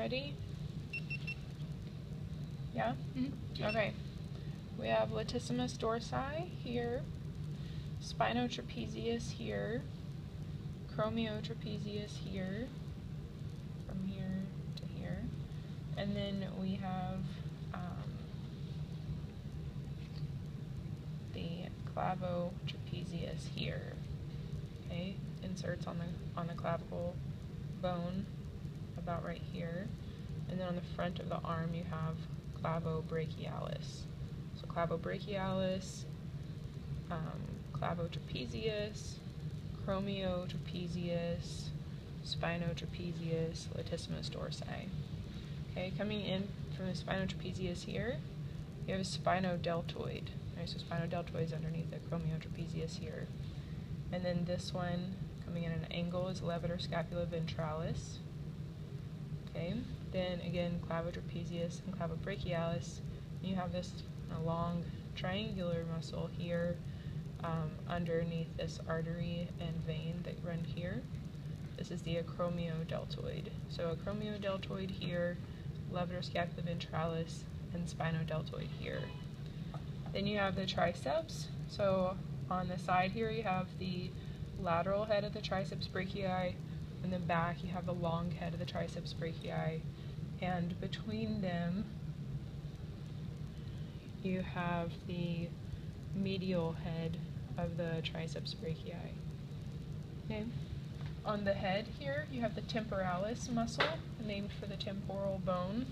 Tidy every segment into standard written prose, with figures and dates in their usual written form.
already? Yeah? Okay. We have latissimus dorsi here, spinotrapezius here, chromotrapezius here, from here to here, and then we have the clavotrapezius here. Okay, inserts on the clavicle bone about right here, and then on the front of the arm you have clavobrachialis. So clavobrachialis, clavotrapezius, chromotrapezius, spinotrapezius, latissimus dorsi. Okay, coming in from the spinotrapezius here, you have a spinodeltoid. Right, so spinodeltoid is underneath the chromotrapezius here. And then this one, coming in an angle, is levator scapula ventralis. Okay, then again, clavotrapezius and clavobrachialis. You have this long triangular muscle here underneath this artery and vein that run here. This is the acromiodeltoid. So acromiodeltoid here, levator scapula ventralis, and spinodeltoid here. Then you have the triceps. So on the side here you have the lateral head of the triceps brachii, and then back you have the long head of the triceps brachii, and between them you have the medial head of the triceps brachii. Okay. On the head here you have the temporalis muscle, named for the temporal bone.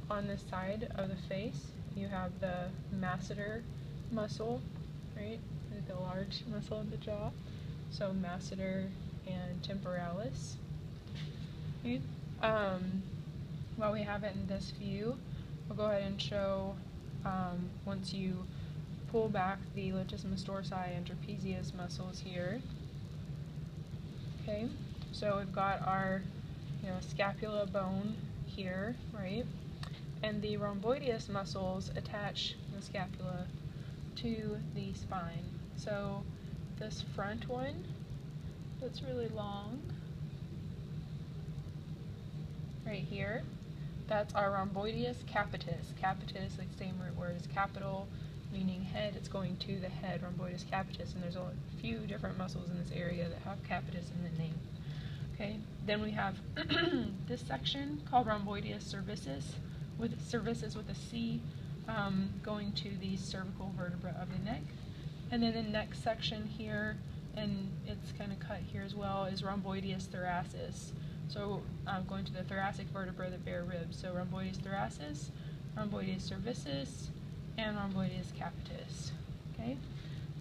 On the side of the face you have the masseter muscle, right? The large muscle of the jaw. So masseter and temporalis. Okay. While we have it in this view, we'll go ahead and show once you pull back the latissimus dorsi and trapezius muscles here. Okay, so we've got our scapula bone here, right? And the rhomboideus muscles attach the scapula to the spine. So this front one that's really long, right here, that's our rhomboideus capitis. Capitis, like the same root word as capital, meaning head. It's going to the head, rhomboideus capitis, and there's a few different muscles in this area that have capitis in the name. Okay, then we have this section called rhomboideus cervicis, with cervicis with a C, going to the cervical vertebra of the neck. And then the next section here, and it's kind of cut here as well, is rhomboideus thoracis. So going to the thoracic vertebra, the bare ribs. So rhomboideus thoracis, rhomboideus cervicis, and rhomboideus capitis. Okay.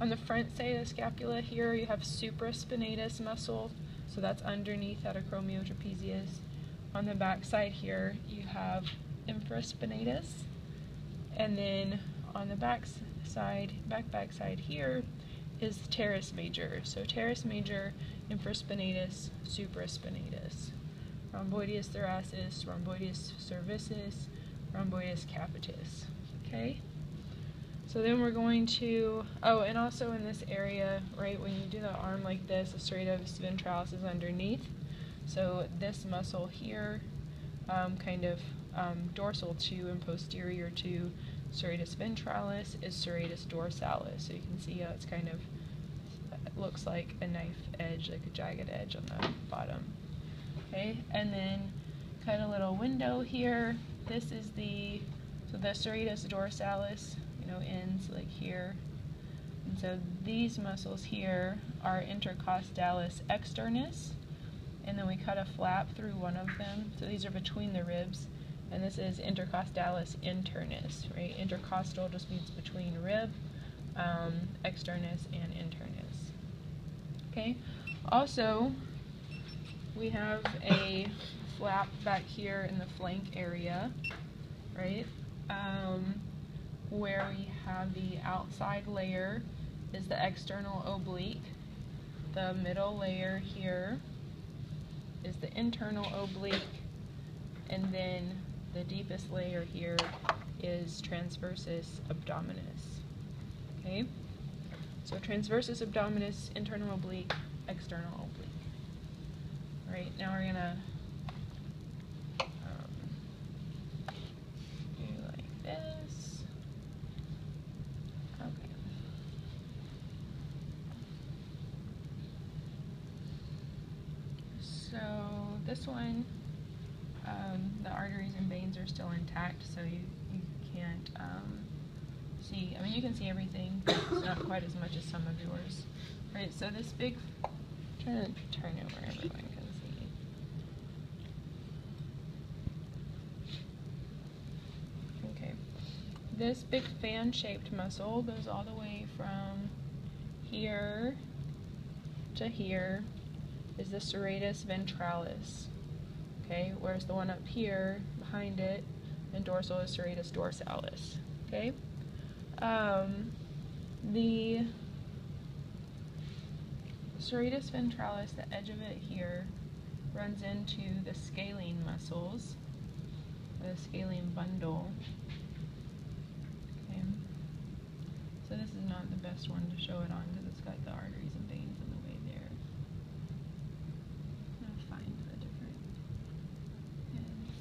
On the front side of the scapula here, you have supraspinatus muscle, so that's underneath that acromiotrapezius. On the back side here, you have infraspinatus, and then on the back side here is teres major. So teres major, infraspinatus, supraspinatus. Rhomboideus thoracis, rhomboideus cervicis, rhomboideus capitis. Okay? So then we're going to, and also in this area, right, when you do the arm like this, the serratus ventralis is underneath. So this muscle here, kind of dorsal to and posterior to serratus ventralis, is serratus dorsalis. So you can see how it's kind of, it looks like a knife edge, like a jagged edge on the bottom. Okay, and then cut a little window here. This is the serratus dorsalis, ends like here. And so these muscles here are intercostalis externus, and then we cut a flap through one of them. So these are between the ribs, and this is intercostalis internus, right? Intercostal just means between rib, externus and internus. Okay, also we have a flap back here in the flank area, right? Where we have the outside layer is the external oblique. The middle layer here is the internal oblique, and then the deepest layer here is transversus abdominis. Okay? So transversus abdominis, internal oblique, external oblique. All right, now we're gonna So this one, the arteries and veins are still intact, so you can't see, I mean, you can see everything, but it's not quite as much as some of yours. Right, so this big, I'm trying to turn it where everyone can see. Okay, this big fan-shaped muscle goes all the way from here to here is the serratus ventralis. Okay, whereas the one up here behind it and dorsal is serratus dorsalis. Okay, the serratus ventralis, the edge of it here, runs into the scalene muscles, the scalene bundle. Okay, so this is not the best one to show it on because it's got the arteries and veins in the way there. I'm gonna find the different heads.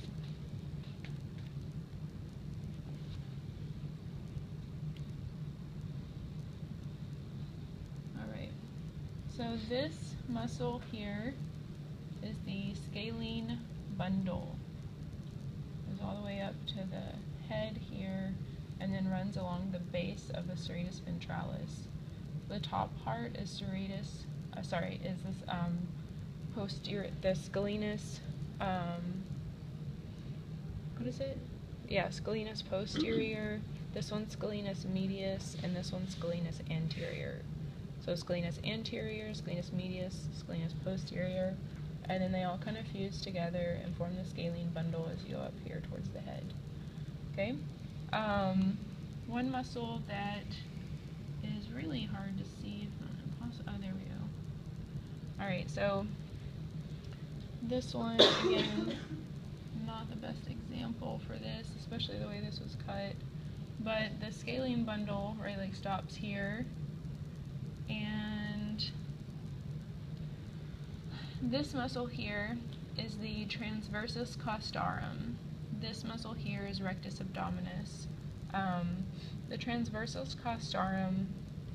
Alright, so this muscle here is the scalene bundle. It goes all the way up to the head here and then runs along the base of the serratus ventralis. The top part is serratus, is this posterior, the scalenus, what is it? Yeah, scalenus posterior, this one's scalenus medius, and this one's scalenus anterior. So scalenus anterior, scalenus medius, scalenus posterior, and then they all kind of fuse together and form the scalene bundle as you go up here towards the head. Okay? One muscle that is really hard to see, if not impossible. Oh, there we go. Alright, so this one, again, not the best example for this, especially the way this was cut, but the scalene bundle, right, like stops here, and this muscle here is the transversus costarum. This muscle here is rectus abdominis. The transversus costarum,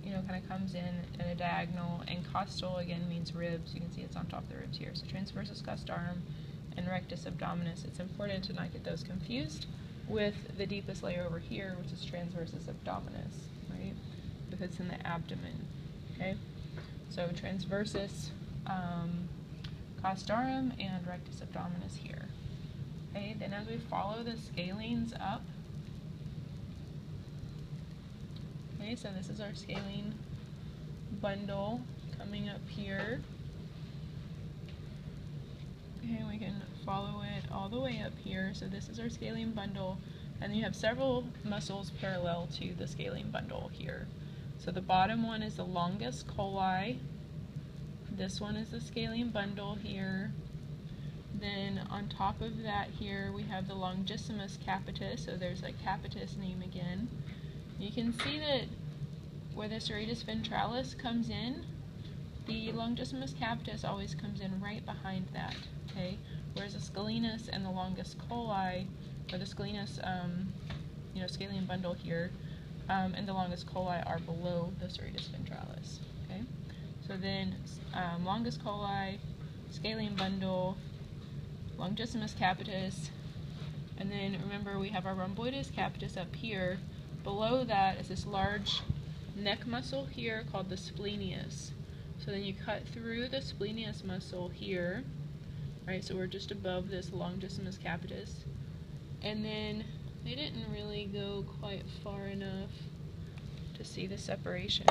kind of comes in a diagonal, and costal again means ribs. You can see it's on top of the ribs here. So transversus costarum and rectus abdominis. It's important to not get those confused with the deepest layer over here, which is transversus abdominis, right? Because it's in the abdomen. Okay, so transversus costarum and rectus abdominis here. Okay, then as we follow the scalenes up, okay, so this is our scalene bundle coming up here. Okay, we can follow it all the way up here. So this is our scalene bundle, and you have several muscles parallel to the scalene bundle here. So the bottom one is the longus colli. This one is the scalene bundle here. Then on top of that here we have the longissimus capitis, so there's a capitis name again. You can see that where the serratus ventralis comes in, the longissimus capitis always comes in right behind that, okay? Whereas the scalenus and the longus colli, or the scalenus, scalene bundle here, and the longus colli are below the serratus ventralis, okay? So then longus colli, scalene bundle, longissimus capitis, and then remember we have our rhomboideus capitis up here. Below that is this large neck muscle here called the splenius. So then you cut through the splenius muscle here, right? So we're just above this longissimus capitis. And then they didn't really go quite far enough to see the separation.